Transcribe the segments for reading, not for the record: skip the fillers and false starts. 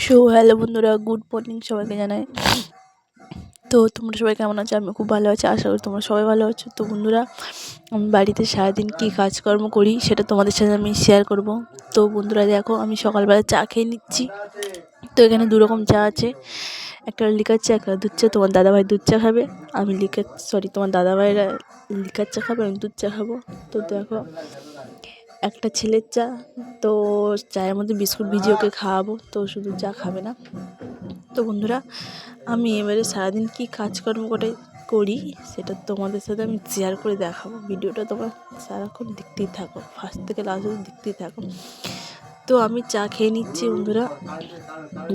So hello বন্ধুরা, good morning সবাইকে জানাই। তো তোমরা সবাই কেমন আছো? আমি খুব ভালো আছি, আশা করি তোমরা সবাই ভালো আছো। তো বন্ধুরা, আমি বাড়িতে সারাদিন কী কাজকর্ম করি সেটা তোমাদের সাথে আমি শেয়ার করব। তো বন্ধুরা দেখো, আমি সকালবেলা চা খেয়ে নিচ্ছি। তো এখানে দুরকম চা আছে, একটা লিকার চা, একটা দুধ চা। তোমার দাদাভাই দুধ চা খাবে, আমি তোমার দাদাভাইরা লিকার চা খাবে, আমি দুধ চা খাবো। তো দেখো, একটা ছেলের চা, তো চায়ের মধ্যে বিস্কুট ভিজিয়ে ওকে খাওয়াবো, তো শুধু চা খাবে না। তো বন্ধুরা, আমি এবারে সারাদিন কী কাজকর্ম করি সেটা তোমাদের সাথে আমি শেয়ার করে দেখাবো। ভিডিওটা তোমরা সারাক্ষণ দেখতেই থাকো, ফার্স্ট থেকে লাস্ট অবধি দেখতেই থাকো। তো আমি চা খেয়ে নিচ্ছি বন্ধুরা।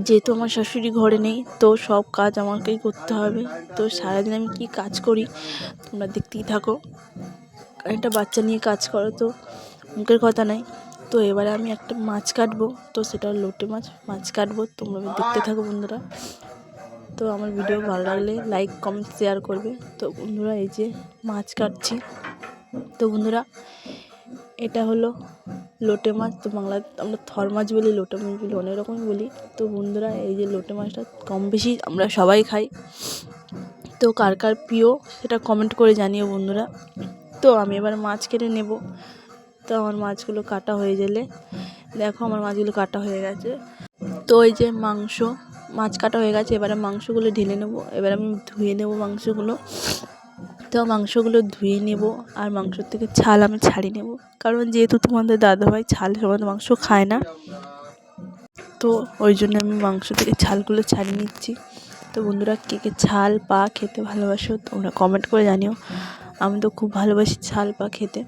যেহেতু আমার শাশুড়ি ঘরে নেই, তো সব কাজ আমাকেই করতে হবে। তো সারাদিন আমি কী কাজ করি তোমরা দেখতেই থাকো। একটা বাচ্চা নিয়ে কাজ করো তো মুখের কথা নাই। তো এবারে আমি একটা মাছ কাটবো, তো সেটা লোটে মাছ কাটবো, তোমরা দেখতে থাকো বন্ধুরা। তো আমার ভিডিও ভালো লাগলে লাইক কমেন্ট শেয়ার করবে। তো বন্ধুরা, এই যে মাছ কাটছি। তো বন্ধুরা, এটা হলো লোটে মাছ। তো বাংলায় আমরা থর মাছ বলি, লোটে মাছ বলি, অনেক রকমই বলি। তো বন্ধুরা, এই যে লোটে মাছটা কম বেশি আমরা সবাই খাই। তো কার কার প্রিয় সেটা কমেন্ট করে জানিও বন্ধুরা। তো আমি এবার মাছ কেটে নেব। তো আমার মাছগুলো কাটা হয়ে গেলে দেখো, আমার মাছগুলো কাটা হয়ে গেছে। তো এই যে মাছ কাটা হয়ে গেছে, এবারে মাংসগুলো ঢেলে নেব। এবার আমি ধুয়ে নেব মাংসগুলো। তো মাংসগুলো ধুয়ে নেব, আর মাংসর থেকে ছাল আমি ছাড়িয়ে নেব, কারণ যেহেতু তোমাদের দাদাভাই ছাল সমেত মাংস খায় না, তো ওই জন্য আমি মাংস থেকে ছালগুলো ছাড়িয়ে নিচ্ছি। তো বন্ধুরা, কে কে ছাল পা খেতে ভালোবাসো তোমরা কমেন্ট করে জানিও। আমি তো খুব ভালোবাসি ছাল পা খেতে।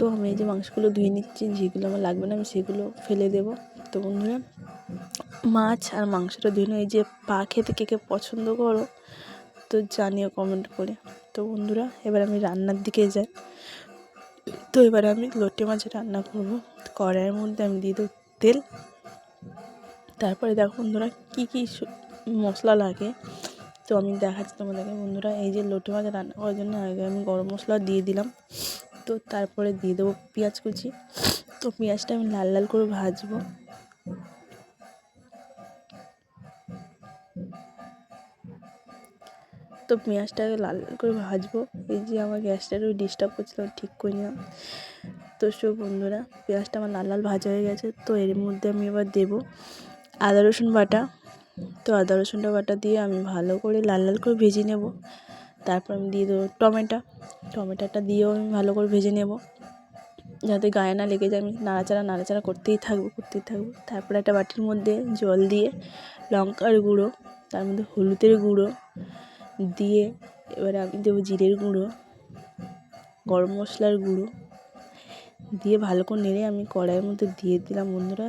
তো আমি এই যে মাংসগুলো ধুয়ে নিচ্ছি, যেগুলো আমার লাগবে না আমি সেগুলো ফেলে দেব। তো বন্ধুরা, মাছ আর মাংসটা ধুয়ে এই যে পা খেতে কে কে পছন্দ করো তো জানিও কমেন্ট করে। তো বন্ধুরা, এবার আমি রান্নার দিকে যাই। তো এবারে আমি লোটে মাছ রান্না করব। কড়াইয়ের মধ্যে আমি দিয়ে দেবো তেল। তারপরে দেখো বন্ধুরা, কী কী মশলা লাগে তো আমি দেখাচ্ছি তোমাদেরকে। বন্ধুরা, এই যে লোটে মাছ রান্না করার জন্য আগে আমি গরম মশলা দিয়ে দিলাম। তো তারপরে দিয়ে দেবো পেঁয়াজ কুচি। তো পেঁয়াজটা আমি লাল লাল করে ভাজবো। তো পেঁয়াজটাকে লাল লাল করে ভাজবো। এই যে আমার গ্যাসটা একটু ডিস্টার্ব করছিল, ঠিক করে নিলাম। তো সব বন্ধুরা, পেঁয়াজটা আমার লাল লাল ভাজা হয়ে গেছে। তো এর মধ্যে আমি এবার দেবো আদা রসুন বাটা। তো আদা রসুনটা বাটা দিয়ে আমি ভালো করে লাল লাল করে ভেজে নেব। তারপর আমি দিয়ে দেবো টমেটোটা দিয়েও আমি ভালো করে ভেজে নেব, যাতে গায়ে না লেগে যায়। আমি নাড়াচাড়া করতেই থাকবো। তারপরে একটা বাটির মধ্যে জল দিয়ে লঙ্কার গুঁড়ো, তার মধ্যে হলুদের গুঁড়ো দিয়ে এবারে আমি দেবো জিরের গুঁড়ো, গরম মশলার গুঁড়ো দিয়ে ভালো করে নেড়ে আমি কড়াইয়ের মধ্যে দিয়ে দিলাম বন্ধুরা।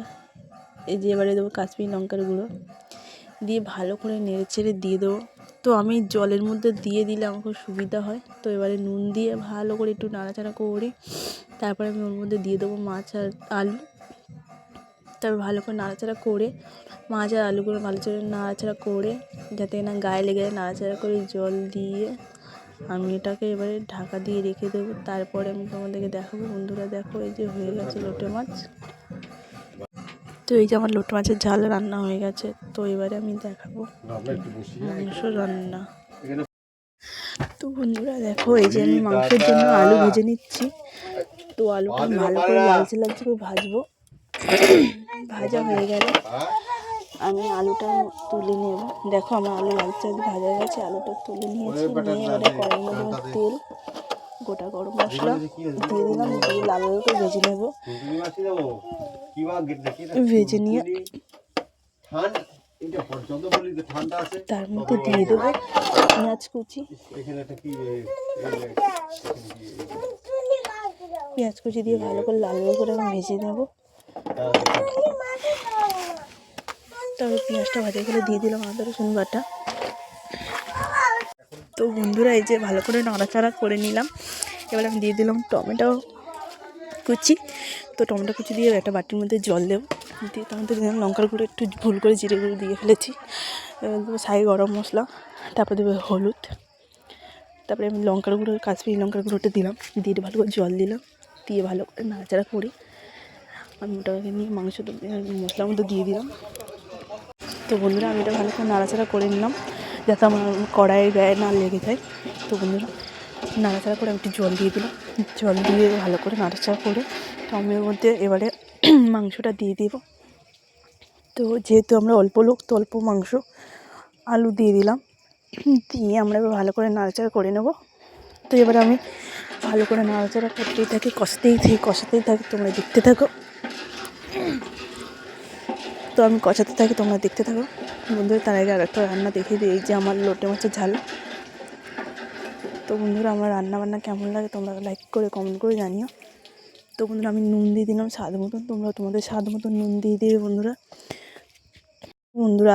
এই যে এবারে দেবো কাশ্মীরি লঙ্কার গুঁড়ো দিয়ে ভালো করে নেড়ে ছেড়ে দিয়ে দেবো। তো আমি জলের মধ্যে দিয়ে দিলে আমার খুব সুবিধা হয়। তো এবারে নুন দিয়ে ভালো করে একটু নাড়াচাড়া করে তারপরে আমি ওর মধ্যে দিয়ে দেবো মাছ আর আলু। তারপর ভালো করে নাড়াচাড়া করে মাছ আর আলুগুলো ভালো করে নাড়াচাড়া করে, যাতে না গায়ে লেগে যায়, নাড়াচাড়া করে জল দিয়ে আমি এটাকে এবারে ঢাকা দিয়ে রেখে দেবো। তারপরে আমি তোমাদেরকে দেখাবো। বন্ধুরা দেখো, এই যে হয়ে গেছে লোটে মাছ। তো এই যে আমার লোটে মাছের ঝাল রান্না হয়ে গেছে। তো এবারে আমি দেখাবো মাংস রান্না। তো বন্ধুরা দেখো, এই যে আমি মাংসের জন্য আলু ভেজে নিচ্ছি। তো আলুটা আমি ভালো করে লালচে করে ভাজবো। ভাজা হয়ে গেলে আমি আলুটা তুলে নেব। দেখো, আমার আলু লালচে ভাজা হয়ে গেছে, আলুটা তুলে নিয়েছি। নিয়ে এবারে কড়াইয়ের মধ্যে তেল, গোটা গরম মশলা দিয়ে দিলাম, দিয়ে লাল লাল করে ভেজে নেব। ভেজে নিয়ে তার মধ্যে দিয়ে দেবো পেঁয়াজ কুচি দিয়ে ভালো করে লাল লাল করে আমি ভেজে নেব। তারপর পেঁয়াজটা ভাজা করে দিয়ে দিলাম আদা রসুন বাটা। তো বন্ধুরা, এই যে ভালো করে নাড়াচাড়া করে নিলাম। এবার আমি দিয়ে দিলাম টমেটো কুচি। তো টমেটো কুচি দিয়ে একটা বাটির মধ্যে জল দেবো, দিয়ে তার মধ্যে দিলাম লঙ্কার গুঁড়ো, একটু ভুল করে জিরে গুঁড়ো দিয়ে ফেলেছি। এবার দেবো সাই গরম মশলা, তারপর দেবো হলুদ, তারপরে আমি লঙ্কার গুঁড়ো, কাশ্মীরি লঙ্কার গুঁড়োটা দিলাম, দিয়ে ভালো করে জল দিলাম, দিয়ে ভালো করে নাড়াচাড়া করে আমি ওটাকে নিয়ে মাংসটা মশলার মধ্যে দিয়ে দিলাম। তো বন্ধুরা আমি এটা ভালো করে নাড়াচাড়া করে নিলাম যাতে আমার কড়াইয়ের গায়ে না লেগে যায়। তো বন্ধুরা নাড়াচাড়া করে আমি একটু জল দিয়ে দিলাম, জল দিয়ে ভালো করে নাড়াচাড়া করে তো আমি এর মধ্যে এবারে মাংসটা দিয়ে দেব। তো যেহেতু আমরা অল্প লোক তো অল্প মাংস, আলু দিয়ে দিলাম, দিয়ে আমরা এবার ভালো করে নাড়াচাড়া করে নেব। তো এবারে আমি ভালো করে নাড়াচাড়া করতেই থাকি, কষাতেই থাকি, তোমরা দেখতে থাকো। তো আমি কষাতে থাকি, তোমরা দেখতে থাকো বন্ধুরা। তার আগে আর একটা রান্না দেখিয়ে দিই, এই যে আমার লোটে মাছের ঝাল। তো বন্ধুরা আমার রান্নাবান্না কেমন লাগে তোমরা লাইক করে কমেন্ট করে জানিও। তো বন্ধুরা আমি নুন দিয়ে দিলাম স্বাদ মতন, তোমরা তোমাদের স্বাদ মতন নুন দিয়ে দিবে বন্ধুরা।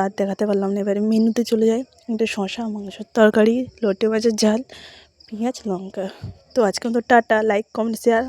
আর দেখাতে পারলাম না, এবারে মেনুতে চলে যাই। একটা শশা, মাংসের তরকারি, লোটে মাছের ঝাল, পেঁয়াজ, লঙ্কা। তো আজকে মতো টাটা, লাইক কমেন্ট শেয়ার।